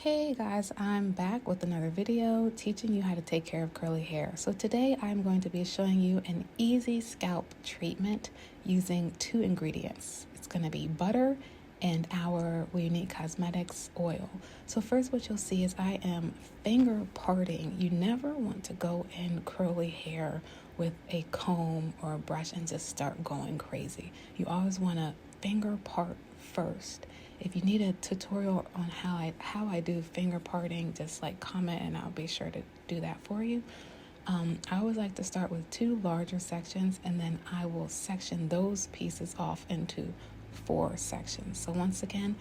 Hey guys, I'm back with another video teaching you how to take care of curly hair. So today I'm going to be showing you an easy scalp treatment using two ingredients. It's going to be butter and our WeUNIK Cosmetics oil. So first what you'll see is I am finger parting. You never want to go in curly hair with a comb or a brush and just start going crazy. You always want to finger part first. If you need a tutorial on how I do finger parting, just like comment and I'll be sure to do that for you. I always like to start with two larger sections and then I will section those pieces off into 4 sections. So once again,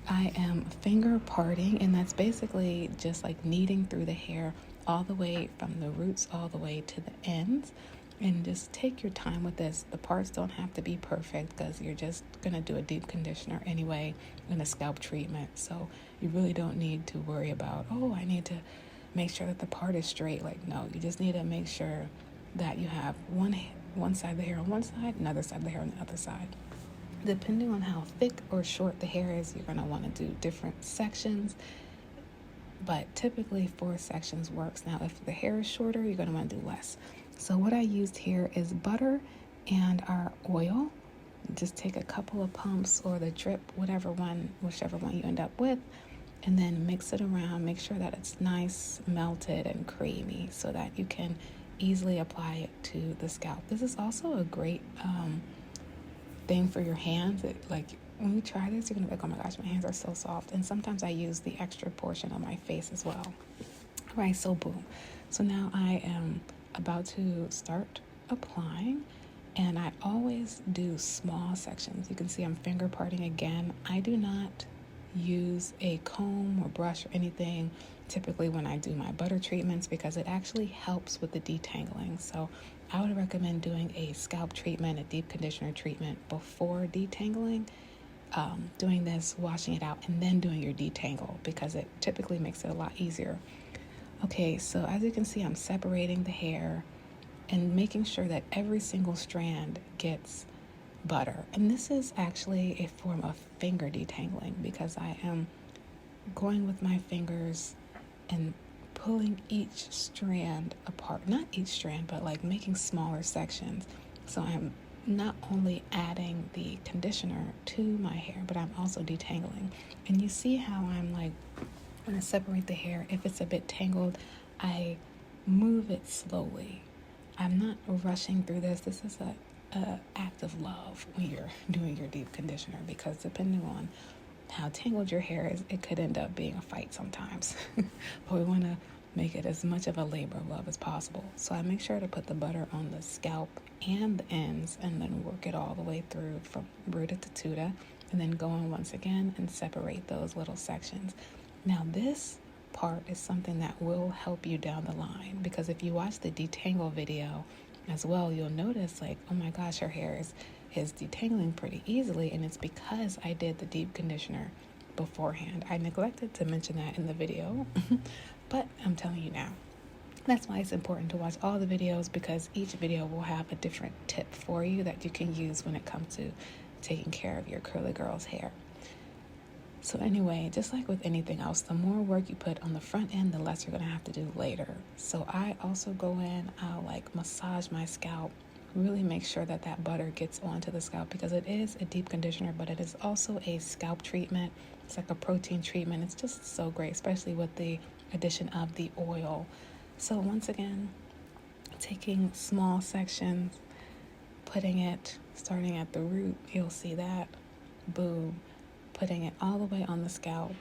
I am finger parting, and that's basically just like kneading through the hair all the way from the roots all the way to the ends. And just take your time with this. The parts don't have to be perfect because you're just going to do a deep conditioner anyway and a scalp treatment. So you really don't need to worry about, oh, I need to make sure that the part is straight. Like, no, you just need to make sure that you have one side of the hair on one side, another side of the hair on the other side. Depending on how thick or short the hair is, you're going to want to do different sections. But typically 4 sections works. Now, if the hair is shorter, you're going to want to do less. So what I used here is butter and our oil. Just take a couple of pumps or the drip, whichever one you end up with, and then mix it around. Make sure that it's nice, melted, and creamy so that you can easily apply it to the scalp. This is also a great thing for your hands. When you try this, you're going to be like, oh my gosh, my hands are so soft. And sometimes I use the extra portion on my face as well. All right, so boom. So now I am about to start applying, and I always do small sections. You can see I'm finger parting again. I do not use a comb or brush or anything typically when I do my butter treatments because it actually helps with the detangling. So I would recommend doing a scalp treatment, a deep conditioner treatment before detangling. Doing this, washing it out, and then doing your detangle because it typically makes it a lot easier. Okay, so as you can see, I'm separating the hair and making sure that every single strand gets butter. And this is actually a form of finger detangling because I am going with my fingers and pulling each strand apart. Not each strand, but like making smaller sections. So I'm not only adding the conditioner to my hair, but I'm also detangling. And you see how I'm like, when I separate the hair, if it's a bit tangled, I move it slowly. I'm not rushing through this. This is a act of love when you're doing your deep conditioner because depending on how tangled your hair is, it could end up being a fight sometimes. But we want to make it as much of a labor of love as possible. So I make sure to put the butter on the scalp and the ends and then work it all the way through from roota to tuta, and then go on once again and separate those little sections. Now this part is something that will help you down the line because if you watch the detangle video as well, you'll notice like, oh my gosh, her hair is detangling pretty easily, and it's because I did the deep conditioner beforehand. I neglected to mention that in the video, but I'm telling you now. That's why it's important to watch all the videos because each video will have a different tip for you that you can use when it comes to taking care of your curly girl's hair. So anyway, just like with anything else, the more work you put on the front end, the less you're going to have to do later. So I also go in, I'll like massage my scalp, really make sure that that butter gets onto the scalp because it is a deep conditioner, but it is also a scalp treatment. It's like a protein treatment. It's just so great, especially with the addition of the oil. So once again, taking small sections, putting it, starting at the root, you'll see that, boom, putting it all the way on the scalp.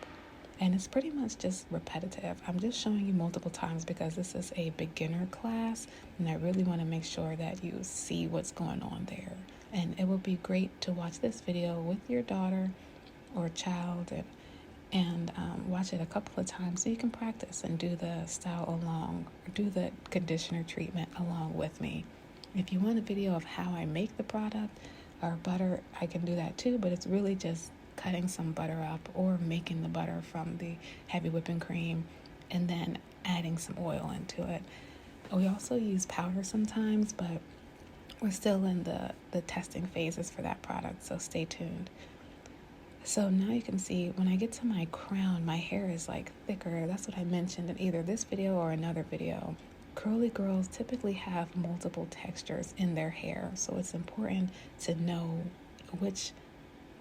And it's pretty much just repetitive. I'm just showing you multiple times because this is a beginner class and I really want to make sure that you see what's going on there. And it would be great to watch this video with your daughter or child and watch it a couple of times so you can practice and do the style along, or do the conditioner treatment along with me. If you want a video of how I make the product or butter, I can do that too, but it's really just cutting some butter up or making the butter from the heavy whipping cream and then adding some oil into it. We also use powder sometimes, but we're still in the testing phases for that product, so stay tuned. So now you can see when I get to my crown, my hair is like thicker. That's what I mentioned in either this video or another video. Curly girls typically have multiple textures in their hair, so it's important to know which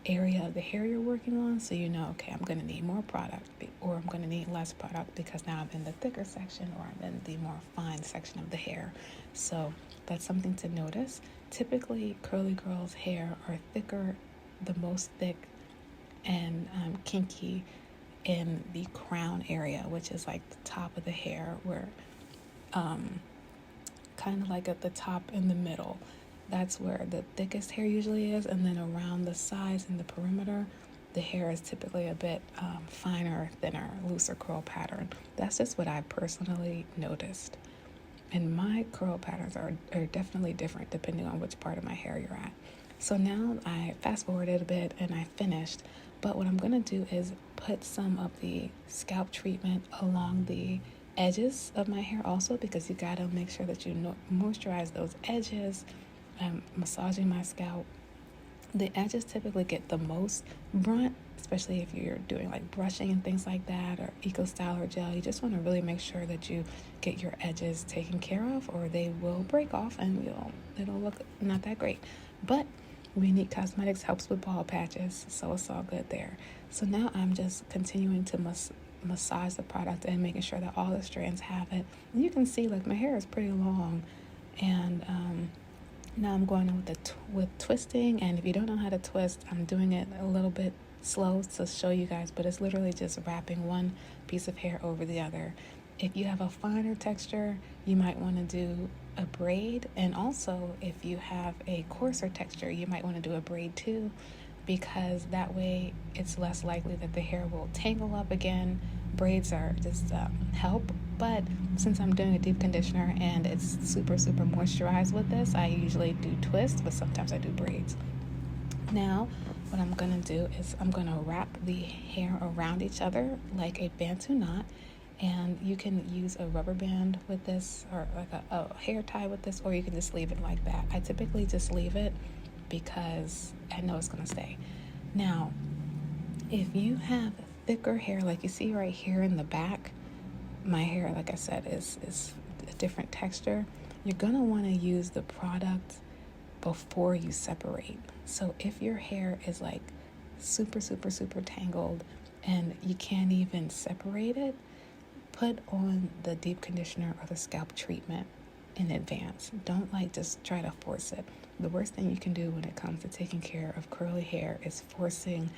area of the hair you're working on, so you know, okay, I'm going to need more product or I'm going to need less product because now I'm in the thicker section or I'm in the more fine section of the hair. So that's something to notice. Typically curly girls' hair are thicker, the most thick and kinky in the crown area, which is like the top of the hair, where kind of like at the top in the middle. That's where the thickest hair usually is, and then around the sides and the perimeter, the hair is typically a bit finer, thinner, looser curl pattern. That's just what I personally noticed. And my curl patterns are definitely different depending on which part of my hair you're at. So now I fast forwarded a bit and I finished. But what I'm going to do is put some of the scalp treatment along the edges of my hair also, because you got to make sure that you moisturize those edges. I'm massaging my scalp. The edges typically get the most brunt, especially if you're doing like brushing and things like that, or Eco Style or gel. You just want to really make sure that you get your edges taken care of, or they will break off and it'll look not that great. But WeUNIK Cosmetics helps with bald patches, so it's all good there. So now I'm just continuing to massage the product and making sure that all the strands have it. And you can see like my hair is pretty long, and now I'm going in with twisting. And if you don't know how to twist, I'm doing it a little bit slow to show you guys, but it's literally just wrapping one piece of hair over the other. If you have a finer texture, you might want to do a braid, and also if you have a coarser texture, you might want to do a braid too, because that way it's less likely that the hair will tangle up again. Braids are just help, but since I'm doing a deep conditioner and it's super moisturized with this, I usually do twists, but sometimes I do braids. Now what I'm gonna do is I'm gonna wrap the hair around each other like a Bantu knot, and you can use a rubber band with this, or like a hair tie with this, or you can just leave it like that. I typically just leave it because I know it's gonna stay. Now if you have thicker hair, like you see right here in the back, my hair, like I said, is a different texture. You're gonna want to use the product before you separate. So if your hair is like super tangled and you can't even separate it, put on the deep conditioner or the scalp treatment in advance. Don't like just try to force it. The worst thing you can do when it comes to taking care of curly hair is forcing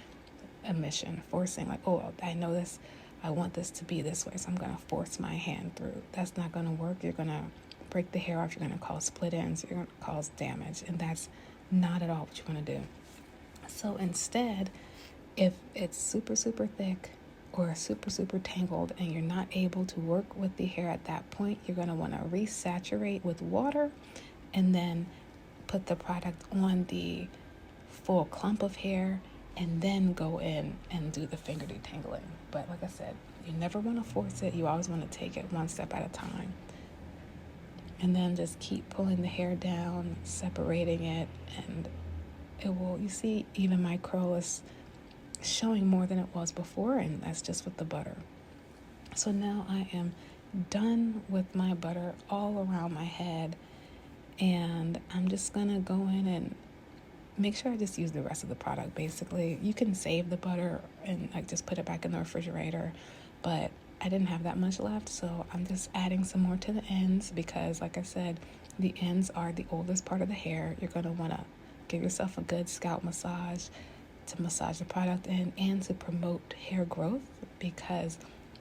forcing like, oh, I know this, I want this to be this way, so I'm gonna force my hand through. That's not gonna work. You're gonna break the hair off, you're gonna cause split ends, you're gonna cause damage, and that's not at all what you want to do. So instead, if it's super thick or super tangled and you're not able to work with the hair at that point, you're going to want to resaturate with water and then put the product on the full clump of hair and then go in and do the finger detangling. But like I said, you never want to force it. You always want to take it one step at a time. And then just keep pulling the hair down, separating it, and it will, you see, even my curl is showing more than it was before, and that's just with the butter. So now I am done with my butter all around my head, and I'm just gonna go in and make sure I just use the rest of the product. Basically, you can save the butter and like just put it back in the refrigerator, but I didn't have that much left, so I'm just adding some more to the ends because, like I said, the ends are the oldest part of the hair. You're going to want to give yourself a good scalp massage to massage the product in and to promote hair growth, because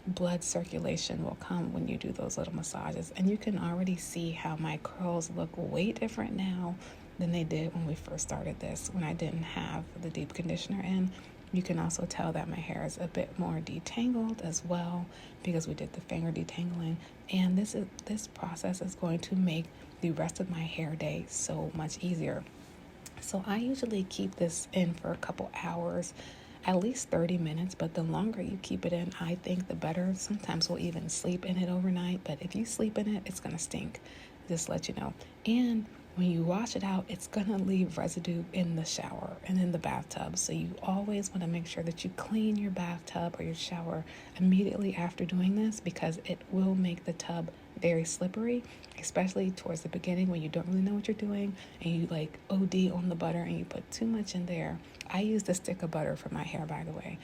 blood circulation will come when you do those little massages. And you can already see how my curls look way different now than they did when we first started this, when I didn't have the deep conditioner in. You can also tell that my hair is a bit more detangled as well because we did the finger detangling. And this process is going to make the rest of my hair day so much easier. So I usually keep this in for a couple hours, at least 30 minutes, but the longer you keep it in, I think the better. Sometimes we'll even sleep in it overnight, but if you sleep in it, it's going to stink, just to let you know. And when you wash it out, it's gonna leave residue in the shower and in the bathtub. So you always want to make sure that you clean your bathtub or your shower immediately after doing this, because it will make the tub very slippery, especially towards the beginning when you don't really know what you're doing and you like OD on the butter and you put too much in there. I use the stick of butter for my hair, by the way.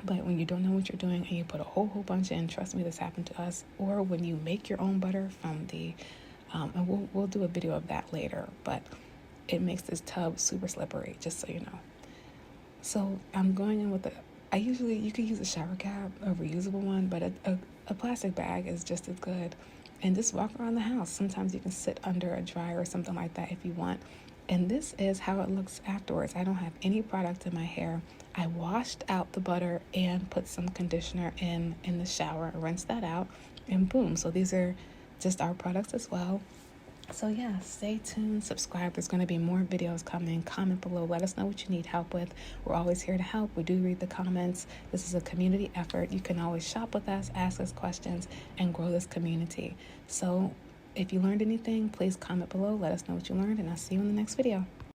But when you don't know what you're doing and you put a whole bunch in, trust me, this happened to us. Or when you make your own butter from the, and we'll do a video of that later, but it makes this tub super slippery, just so you know. So I'm going in with you could use a shower cap, a reusable one, but a plastic bag is just as good. And just walk around the house. Sometimes you can sit under a dryer or something like that if you want. And this is how it looks afterwards. I don't have any product in my hair. I washed out the butter and put some conditioner in the shower, rinsed that out, and boom. So these are just our products as well. So yeah, stay tuned, subscribe. There's going to be more videos coming. Comment below. Let us know what you need help with. We're always here to help. We do read the comments. This is a community effort. You can always shop with us, ask us questions, and grow this community. So if you learned anything, please comment below. Let us know what you learned, and I'll see you in the next video.